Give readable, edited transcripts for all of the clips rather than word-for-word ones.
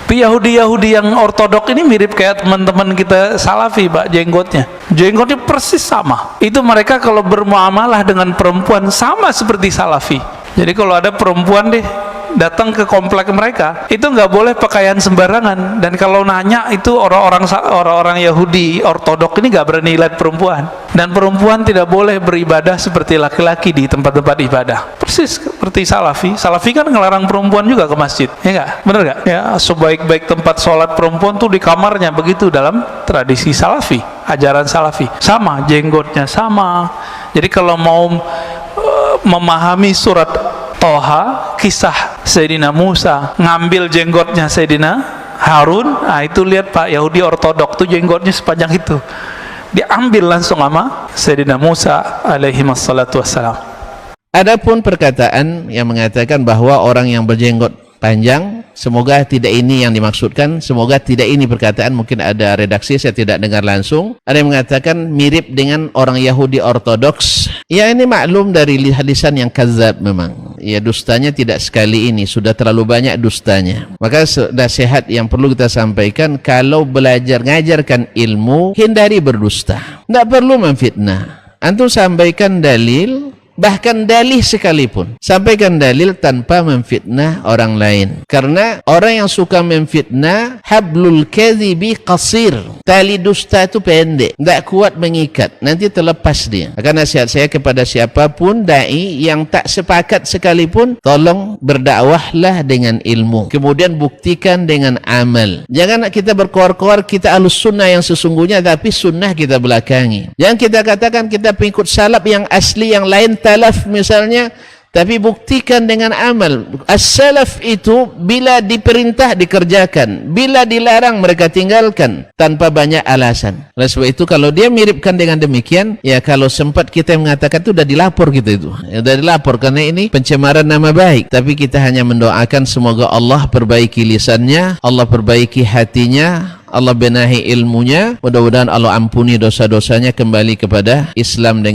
Tapi Yahudi yang ortodok ini mirip kayak teman-teman kita Salafi, Pak, jenggotnya persis sama. Itu mereka kalau bermuamalah dengan perempuan sama seperti Salafi. Jadi kalau ada perempuan datang ke komplek mereka, itu nggak boleh pakaian sembarangan. Dan kalau nanya itu orang-orang Yahudi ortodok ini nggak berani lihat perempuan. Dan perempuan tidak boleh beribadah seperti laki-laki di tempat-tempat ibadah. Persis seperti Salafi. Salafi kan ngelarang perempuan juga ke masjid, ya nggak? Bener nggak? Ya, sebaik-baik tempat sholat perempuan tuh di kamarnya, begitu dalam tradisi Salafi, ajaran Salafi. Sama, jenggotnya sama. Jadi kalau mau memahami surat Toha, kisah Sayyidina Musa ngambil jenggotnya Sayyidina Harun, nah itu lihat Pak, Yahudi ortodok tuh jenggotnya sepanjang itu, diambil langsung sama Sayyidina Musa alaihi wassalatu wassalam. Adapun perkataan yang mengatakan bahwa orang yang berjenggot panjang, semoga tidak ini yang dimaksudkan, semoga tidak ini perkataan, mungkin ada redaksi saya tidak dengar langsung. Ada yang mengatakan mirip dengan orang Yahudi ortodoks. Ya, ini maklum dari hadisan yang kadzab memang. Ya, dustanya tidak sekali ini, sudah terlalu banyak dustanya. Maka nasihat yang perlu kita sampaikan, kalau belajar ngajarkan ilmu, hindari berdusta. Tidak perlu memfitnah. Antum sampaikan dalil, bahkan dalih sekalipun, sampaikan dalil tanpa memfitnah orang lain. Karena orang yang suka memfitnah, hablul kadhibi qasir, tali dusta itu pendek, tidak kuat mengikat, nanti terlepas dia. Maka nasihat saya kepada siapapun dai yang tak sepakat sekalipun, tolong berdakwahlah dengan ilmu, kemudian buktikan dengan amal. Jangan kita berkoar-koar kita ahlus sunnah yang sesungguhnya, tapi sunnah kita belakangi. Jangan kita katakan kita pengikut salaf yang asli, yang lain talaf misalnya, tapi buktikan dengan amal. As-salaf itu bila diperintah dikerjakan, bila dilarang mereka tinggalkan tanpa banyak alasan. Oleh sebab itu kalau dia miripkan dengan demikian, ya kalau sempat kita mengatakan itu sudah dilapor gitu itu. Ya, sudah dilapor karena ini pencemaran nama baik. Tapi kita hanya mendoakan semoga Allah perbaiki lisannya, Allah perbaiki hatinya, Allah benahi ilmunya, mudah-mudahan Allah ampuni dosa-dosanya, kembali kepada Islam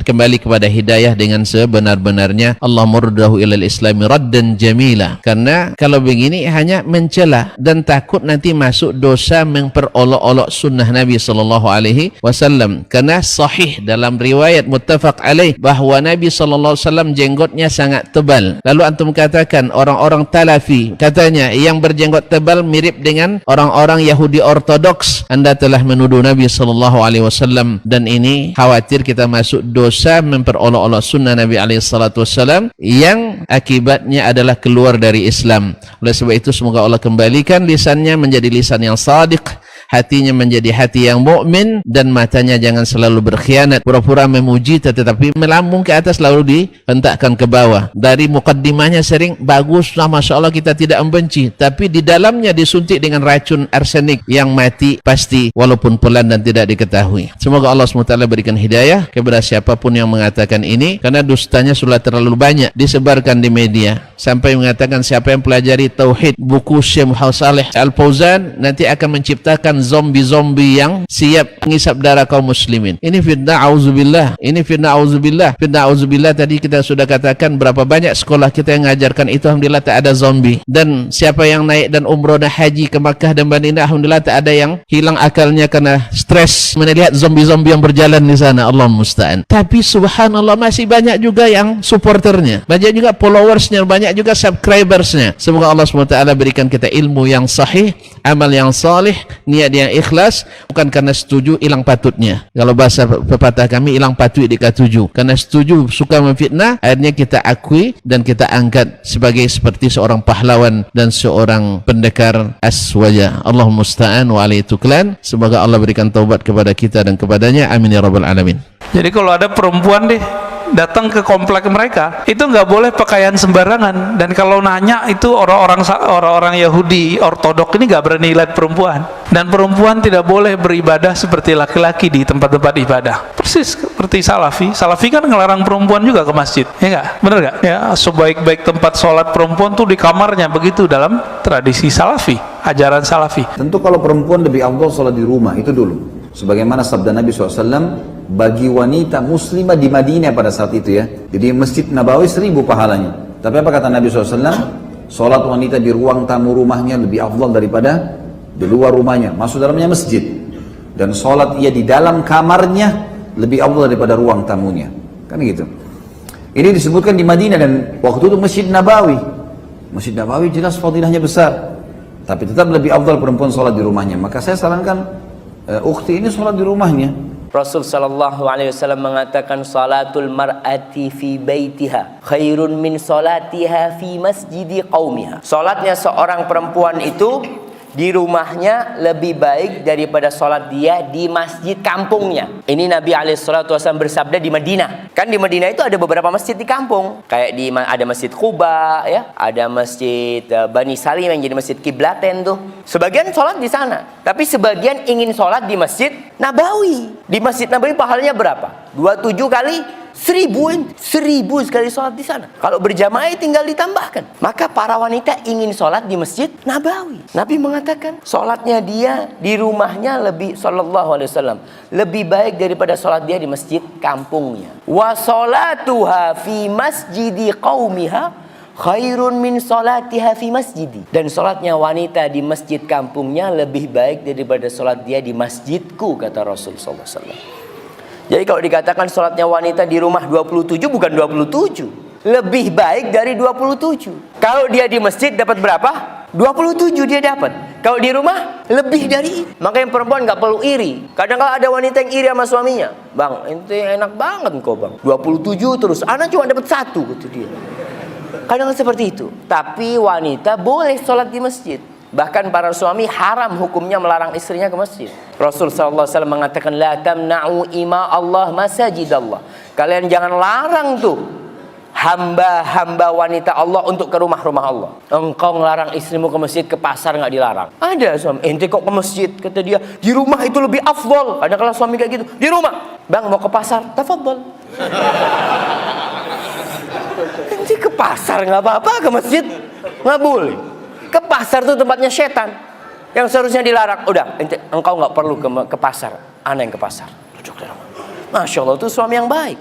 kembali kepada hidayah dengan sebenar-benarnya. Allah murdahu ilal islami raddan jamila. Karena kalau begini hanya mencela dan takut nanti masuk dosa memperolok-olok sunnah Nabi sallallahu alaihi wasallam. Karena sahih dalam riwayat muttafaq alaih bahwa Nabi sallallahu alaihi wasallam jenggotnya sangat tebal. Lalu antum katakan orang-orang Talafi katanya yang berjenggot tebal mirip dengan orang-orang Yahudi ortodoks. Anda telah menuduh Nabi sallallahu alaihi wasallam, dan ini khawatir kita masuk dosa memperolok-olok sunnah Nabi alaihi salatu wasallam yang akibatnya adalah keluar dari Islam. Oleh sebab itu semoga Allah kembalikan lisannya menjadi lisan yang shadiq, hatinya menjadi hati yang mukmin, dan matanya jangan selalu berkhianat, pura-pura memuji tetapi melambung ke atas lalu dihentakkan ke bawah. Dari mukaddimahnya sering bagus, masya Allah kita tidak membenci, tapi di dalamnya disuntik dengan racun arsenik yang mati pasti walaupun pelan dan tidak diketahui. Semoga Allah SWT berikan hidayah kepada siapapun yang mengatakan ini, karena dustanya sudah terlalu banyak disebarkan di media sampai mengatakan siapa yang pelajari tauhid buku Syekh Muhammad Saleh Al-Fauzan nanti akan menciptakan zombie-zombie yang siap mengisap darah kaum muslimin. Ini fitnah auzubillah. Ini fitnah auzubillah. Fitnah auzubillah tadi kita sudah katakan berapa banyak sekolah kita yang mengajarkan itu, alhamdulillah tak ada zombie. Dan siapa yang naik dan umroh dan haji ke Makkah dan Madinah, alhamdulillah tak ada yang hilang akalnya karena stres melihat zombie-zombie yang berjalan di sana. Allah musta'an. Tapi subhanallah masih banyak juga yang supporternya, banyak juga followersnya, banyak juga subscribersnya. Semoga Allah SWT berikan kita ilmu yang sahih, amal yang salih, niat yang ikhlas, bukan karena setuju hilang patutnya. Kalau bahasa pepatah kami, hilang patut dikatuju. Karena setuju suka memfitnah, akhirnya kita akui dan kita angkat sebagai seperti seorang pahlawan dan seorang pendekar aswaja. Allah musta'an wa alaihi tuklan. Semoga Allah berikan taubat kepada kita dan kepadanya. Amin ya rabbal alamin. Jadi kalau ada perempuan datang ke komplek mereka, itu nggak boleh pakaian sembarangan. Dan kalau nanya itu orang-orang Yahudi ortodok ini nggak berani lihat perempuan. Dan perempuan tidak boleh beribadah seperti laki-laki di tempat-tempat ibadah. Persis seperti Salafi. Salafi kan ngelarang perempuan juga ke masjid, ya nggak? Bener nggak? Ya, sebaik-baik tempat sholat perempuan tuh di kamarnya, begitu dalam tradisi Salafi, ajaran Salafi. Tentu kalau perempuan lebih afdal sholat di rumah, itu dulu. Sebagaimana sabda Nabi SAW bagi wanita muslimah di Madinah pada saat itu ya. Jadi Masjid Nabawi 1000 pahalanya. Tapi apa kata Nabi SAW? Sholat wanita di ruang tamu rumahnya lebih afdal daripada di luar rumahnya, masuk dalamnya masjid. Dan sholat ia di dalam kamarnya lebih afdal daripada ruang tamunya. Kan gitu. Ini disebutkan di Madinah dan waktu itu Masjid Nabawi. Masjid Nabawi jelas fadilahnya besar. Tapi tetap lebih afdal perempuan sholat di rumahnya. Maka saya sarankan ukhti ini sholat di rumahnya. Rasul sallallahu alaihi wasallam mengatakan salatul mar'ati fi baitiha khairun min salatiha fi masjidi qaumiha. Salatnya seorang perempuan itu di rumahnya lebih baik daripada salat dia di masjid kampungnya. Ini Nabi alaihi salatu wasallam bersabda di Madinah. Kan di Madinah itu ada beberapa masjid di kampung. Kayak ada Masjid Quba ya, ada Masjid Bani Salim yang jadi masjid kiblaten tuh. Sebagian sholat di sana, tapi sebagian ingin sholat di Masjid Nabawi. Di Masjid Nabawi pahalanya berapa? 27 kali 1000 sekali sholat di sana. Kalau berjamaah tinggal ditambahkan. Maka para wanita ingin sholat di Masjid Nabawi. Nabi mengatakan sholatnya dia di rumahnya lebih sallallahu alaihi wasallam lebih baik daripada sholat dia di masjid kampungnya. Wa sholatuha fi masjidi qaumiha khairun min salatiha fi masjidi. Dan sholatnya wanita di masjid kampungnya lebih baik daripada sholat dia di masjidku, kata Rasul sallallahu alaihi wasallam. Jadi kalau dikatakan sholatnya wanita di rumah 27 bukan 27, lebih baik dari 27. Kalau dia di masjid dapat berapa? 27 dia dapat. Kalau di rumah lebih dari itu. Makanya perempuan nggak perlu iri. Kadang-kadang ada wanita yang iri sama suaminya. Bang, itu enak banget kok bang. 27 terus, anak cuma dapat 1 gitu dia. Kadang-kadang seperti itu. Tapi wanita boleh sholat di masjid. Bahkan para suami haram hukumnya melarang istrinya ke masjid. Rasul sallallahu alaihi wasallam mengatakan la tamna'u ima Allah masajidallah. Kalian jangan larang tuh hamba-hamba wanita Allah untuk ke rumah-rumah Allah. Engkau ngelarang istrimu ke masjid, ke pasar nggak dilarang. Ada suami, ente kok ke masjid, kata dia. Di rumah itu lebih afdol. Kadang-kadang suami kayak gitu. Di rumah, bang mau ke pasar, tafadhol. Ente ke pasar nggak apa-apa, ke masjid nggak boleh. Ke pasar itu tempatnya setan yang seharusnya dilarang. Udah, engkau nggak perlu ke pasar, ana yang ke pasar. Masya Allah, itu suami yang baik.